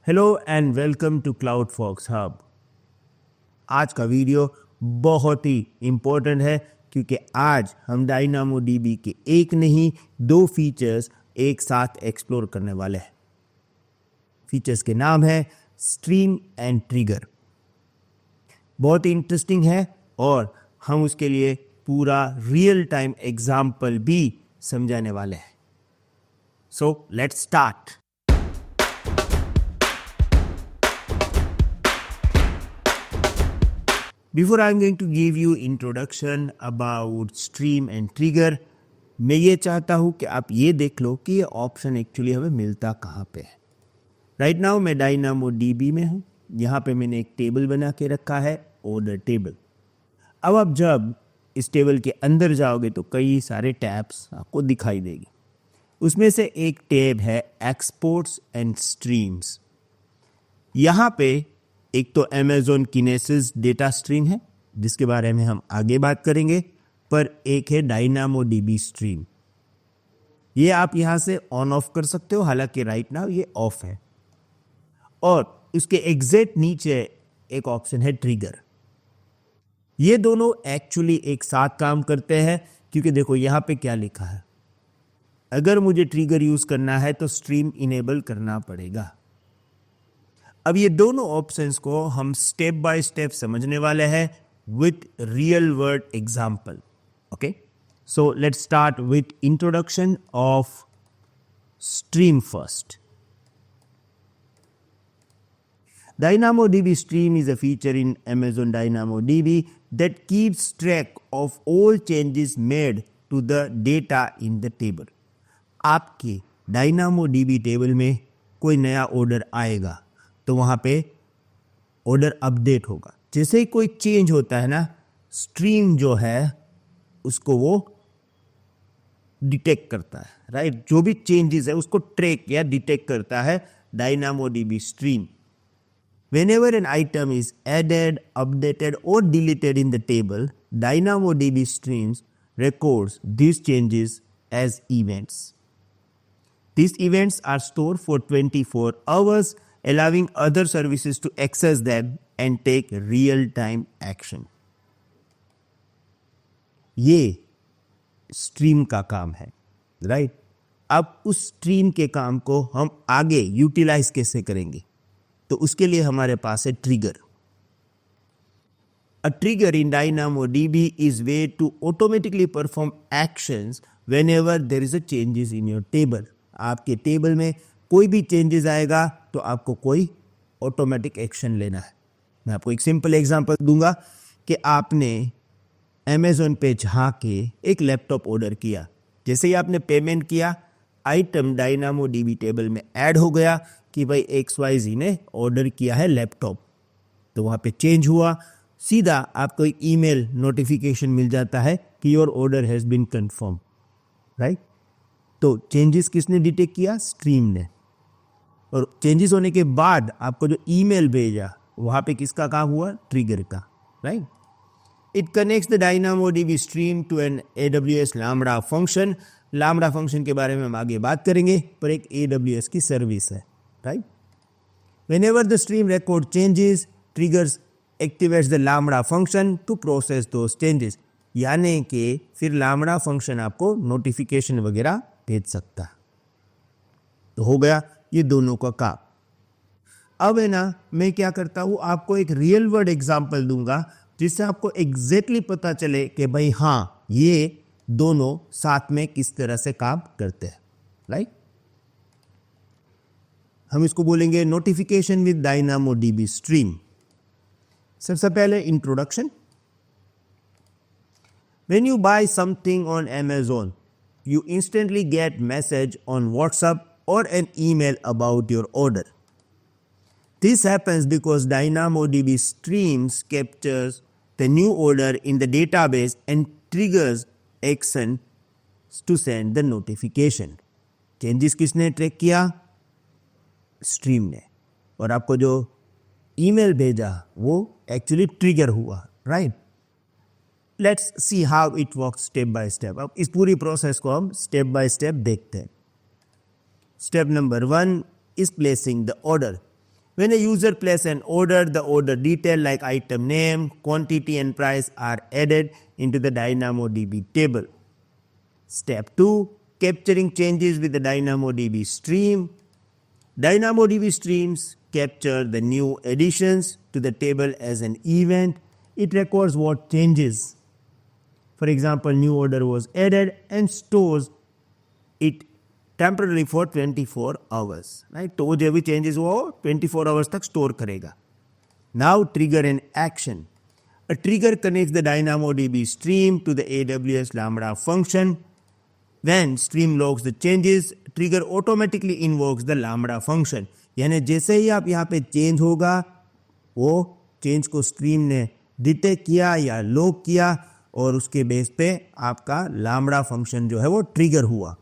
Hello and welcome to Cloud Fox Hub. आज का video बहुत ही इम्पोर्टेंट है क्योंकि आज हम डायनामोडीबी के एक नहीं दो फीचर्स एक साथ एक्सप्लोर करने वाले हैं। फीचर्स के नाम है स्ट्रीम एंड ट्रिगर। बहुत ही इंटरेस्टिंग है और हम उसके लिए पूरा रियल टाइम एग्जाम्पल भी समझाने वाले हैं। So let's start. Before I'm going to give you introduction about stream and trigger, मैं ये चाहता हूँ कि आप ये देख लो कि ये ऑप्शन एक्चुअली हमें मिलता कहाँ पे है। राइट नाउ मैं डायनामोडीबी में हूँ। यहाँ पे मैंने एक टेबल बना के रखा है, ऑर्डर टेबल। अब आप जब इस टेबल के अंदर जाओगे तो कई सारे टैब्स आपको दिखाई देगी। उसमें से एक टैब है एक्सपोर्ट्स एंड स्ट्रीम्स। यहाँ पे एक तो Amazon Kinesis डेटा स्ट्रीम है जिसके बारे में हम आगे बात करेंगे, पर एक है डायनामोडीबी स्ट्रीम। ये आप यहाँ से ऑन ऑफ कर सकते हो, हालांकि राइट नाउ ये ऑफ है। और उसके एग्जैक्ट नीचे एक ऑप्शन है ट्रिगर। ये दोनों एक्चुअली एक साथ काम करते हैं क्योंकि देखो यहाँ पे क्या लिखा है, अगर मुझे ट्रिगर यूज करना है तो स्ट्रीम इनेबल करना पड़ेगा। अब ये दोनों ऑप्शंस को हम स्टेप बाय स्टेप समझने वाले हैं with real world example. Okay, so let's start with introduction of stream first. DynamoDB Stream is a feature in Amazon DynamoDB that keeps track of all changes made to the data in the table. आपके DynamoDB table में कोई नया order आएगा तो वहाँ पे order update होगा। जैसे ही कोई चेंज होता है ना, स्ट्रीम जो है उसको वो डिटेक्ट करता है, राइट। जो भी चेंजेस है उसको ट्रैक या डिटेक्ट करता है डायनामोडीबी stream. Whenever an item is added, updated or deleted in the table, DynamoDB Streams records these changes as events. These events are stored for 24 hours, allowing other services to access them and take real-time action. ये stream का काम है, right. अब उस stream के काम को हम आगे यूटिलाइज कैसे करेंगे, तो उसके लिए हमारे पास है trigger. A trigger in DynamoDB is way to automatically perform actions whenever there is a changes in your table. आपके टेबल में कोई भी चेंजेस आएगा तो आपको कोई ऑटोमेटिक एक्शन लेना है। मैं आपको एक सिंपल एग्जांपल दूंगा कि आपने Amazon पे जाके एक लैपटॉप ऑर्डर किया। जैसे ही आपने पेमेंट किया, आइटम डायनामोडीबी टेबल में ऐड हो गया कि भाई XYZ ने ऑर्डर किया है लैपटॉप। तो वहाँ पे चेंज हुआ, सीधा आपको एक ईमेल नोटिफिकेशन मिल जाता है कि your order has been confirm, right. तो चेंजेस किसने डिटेक्ट किया? स्ट्रीम ने। और चेंजेस होने के बाद आपको जो ईमेल भेजा वहाँ पे किसका काम हुआ? ट्रिगर का, right. It connects the DynamoDB stream to an AWS lambda function. Lambda function के बारे में हम आगे बात करेंगे, पर एक AWS की सर्विस है, right. Whenever the stream record changes, triggers activates the lambda function to process those changes. यानी कि फिर लामडा फंक्शन आपको नोटिफिकेशन वगैरह भेज सकता है। तो हो गया ये दोनों का काम। अब है ना, मैं क्या करता हूँ, आपको एक रियल वर्ल्ड एग्जांपल दूंगा जिससे आपको एग्जैक्टली पता चले कि भाई हाँ, ये दोनों साथ में किस तरह से काम करते हैं, राइट। हम इसको बोलेंगे नोटिफिकेशन विद डायनामोडीबी स्ट्रीम। सबसे पहले introduction. When you buy something on Amazon, you instantly get message on WhatsApp or an email about your order. This happens because DynamoDB Streams captures the new order in the database and triggers action to send the notification. Changes किसने track किया? Stream ने। और आपको जो email भेजा वो actually trigger हुआ, right. Let's see how it work step by step. अब इस पूरी प्रोसेस को हम स्टेप बाय स्टेप देखते हैं। Step number 1 is placing the order. When a user places an order, the order detail like item name, quantity and price are added into the DynamoDB table. Step 2, capturing changes with the DynamoDB stream. DynamoDB streams capture the new additions to the table as an event. It records what changes. For example, new order was added and stores it temporarily for 24 hours. Right? तो जो भी changes हुआ हो 24 hours तक store करेगा. Now trigger an action. A trigger connects the DynamoDB stream to the AWS Lambda function. When stream logs the changes, trigger automatically invokes the Lambda function. यानी जैसे ही आप यहाँ पे चेंज होगा, वो चेंज को स्ट्रीम ने डिटेक्ट किया या लॉग किया और उसके बेस पे आपका Lambda फंक्शन जो है वो ट्रिगर हुआ.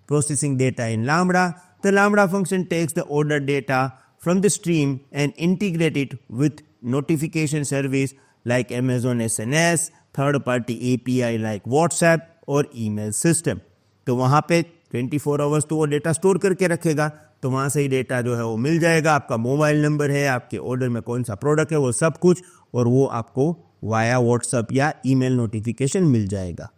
Processing data in Lambda, the Lambda function takes the order data from the stream and integrate it with notification service like Amazon SNS, third-party API like WhatsApp और email system. तो वहाँ पे 24 hours तो वो data store करके रखेगा, तो वहाँ से ही डेटा जो है वो मिल जाएगा. आपका मोबाइल नंबर है, आपके ऑर्डर में कौन सा प्रोडक्ट है, वो सब कुछ, और वो आपको वाया व्हाट्सएप या ईमेल नोटिफिकेशन मिल जाएगा.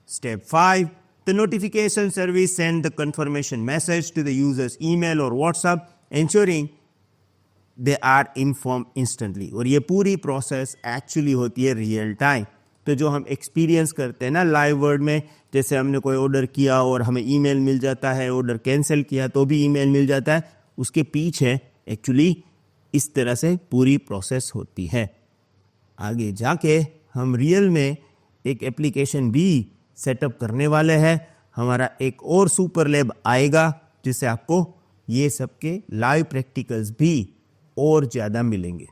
Step 5. The notification service sends the confirmation message to the user's email or WhatsApp, ensuring they are informed instantly. और ये पूरी प्रोसेस एक्चुअली होती है रियल टाइम. तो जो हम एक्सपीरियंस करते हैं ना लाइव वर्ल्ड में, जैसे हमने कोई ऑर्डर किया और हमें ईमेल मिल जाता है, ऑर्डर कैंसिल किया तो भी ईमेल मिल जाता है, उसके पीछे एक्चुअली इस तरह से पूरी प्रोसेस होती है. आगे जाके हम रियल में एक एप्लीकेशन भी सेटअप करने वाले हैं. हमारा एक और सुपर लैब आएगा जिससे आपको ये सब के लाइव प्रैक्टिकल्स भी और ज़्यादा मिलेंगे.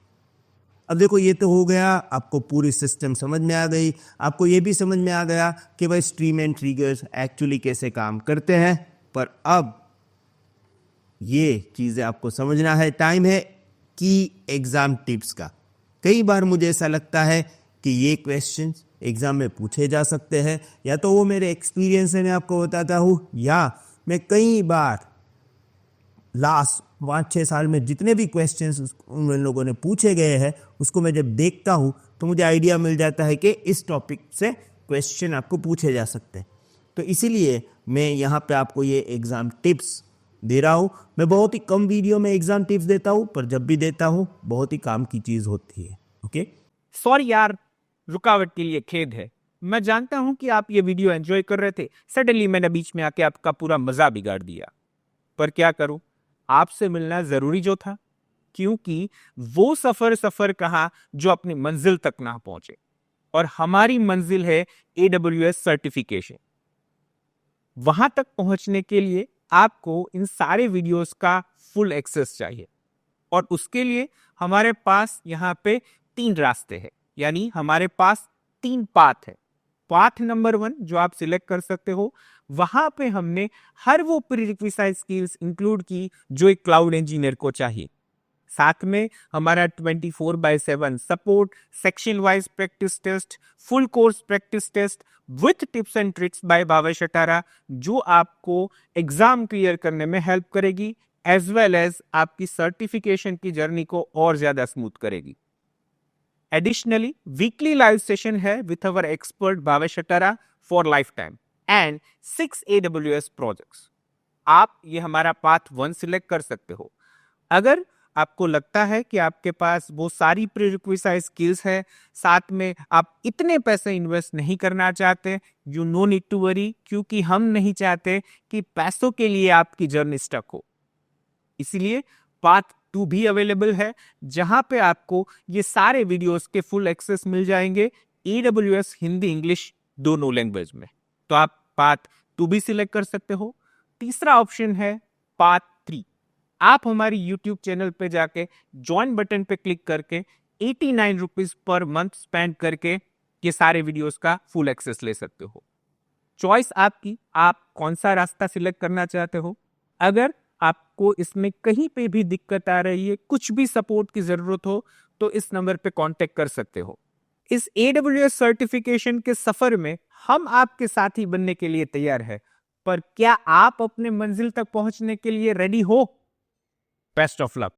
अब देखो, ये तो हो गया, आपको पूरी सिस्टम समझ में आ गई. आपको ये भी समझ में आ गया कि भाई स्ट्रीम एंड ट्रिगर्स एक्चुअली कैसे काम करते हैं. पर अब ये चीज़ें आपको समझना है. टाइम है की एग्ज़ाम टिप्स का. कई बार मुझे ऐसा लगता है कि ये क्वेश्चंस एग्ज़ाम में पूछे जा सकते हैं, या तो वो मेरे एक्सपीरियंस से मैं आपको बताता हूँ, या मैं कई बार लास्ट 5-6 साल में जितने भी क्वेश्चंस उन लोगों ने पूछे गए हैं उसको मैं जब देखता हूँ तो मुझे आइडिया मिल जाता है कि इस टॉपिक से क्वेश्चन आपको पूछे जा सकते हैं. तो इसीलिए मैं यहाँ पे आपको ये एग्ज़ाम टिप्स दे रहा हूँ. मैं बहुत ही कम वीडियो में एग्ज़ाम टिप्स देता हूँ, पर जब भी देता हूँ बहुत ही काम की चीज़ होती है. ओके, सॉरी यार, रुकावट के लिए खेद है. मैं जानता हूं कि आप ये वीडियो एंजॉय कर रहे थे. सडनली मैंने बीच में आके आपका पूरा मजा बिगाड़ दिया. पर क्या करूं, आपसे मिलना जरूरी जो था, क्योंकि वो सफर कहा जो अपनी मंजिल तक ना पहुंचे, और हमारी मंजिल है AWS सर्टिफिकेशन. वहां तक पहुंचने के लिए आपको इन सारे वीडियोस का फुल एक्सेस चाहिए, और उसके लिए हमारे पास यहाँ पे 3 रास्ते हैं. यानी हमारे पास 3 पाथ है. पाथ नंबर 1 जो आप सिलेक्ट कर सकते हो, वहां पे हमने हर वो प्रीरिक्विजिट स्किल्स इंक्लूड की जो एक क्लाउड इंजीनियर को चाहिए. साथ में हमारा 24/7 support, section wise practice test, full course practice test with tips and tricks by Bhavesh Atara, जो आपको एग्जाम क्लियर करने में हेल्प करेगी, एज वेल एज आपकी सर्टिफिकेशन की जर्नी को और ज्यादा स्मूथ करेगी. Additionally, weekly live session है with our expert Bhavesh अटारा for lifetime and 6 AWS projects. आप ये हमारा पाथ 1 सिलेक्ट कर सकते हो. अगर आपको लगता है कि आपके पास वो सारी प्रीरिक्विजिट स्किल्स है, साथ में आप इतने पैसे इन्वेस्ट नहीं करना चाहते, you no need to worry, क्योंकि हम नहीं चाहते कि पैसों के लिए आपकी जर्नी स्टक हो. इसीलिए पाथ 2 भी अवेलेबल है, जहां पे आपको ये सारे वीडियोस के फुल एक्सेस मिल जाएंगे AWS हिंदी इंग्लिश दोनों लैंग्वेज में. तो आप पाथ 2 भी सिलेक्ट कर सकते हो. तीसरा ऑप्शन है पाथ 3. आप हमारी YouTube चैनल पे जाके ज्वाइन बटन पे क्लिक करके 89 रुपीज पर मंथ स्पेंड करके ये सारे वीडियोस का फुल एक्सेस ले सकते हो. चॉइस आपकी, आप कौन सा रास्ता सिलेक्ट करना चाहते हो. अगर आपको इसमें कहीं पे भी दिक्कत आ रही है, कुछ भी सपोर्ट की जरूरत हो, तो इस नंबर पे कांटेक्ट कर सकते हो. इस AWS सर्टिफिकेशन के सफर में हम आपके साथी बनने के लिए तैयार है. पर क्या आप अपने मंजिल तक पहुंचने के लिए रेडी हो? Best of luck.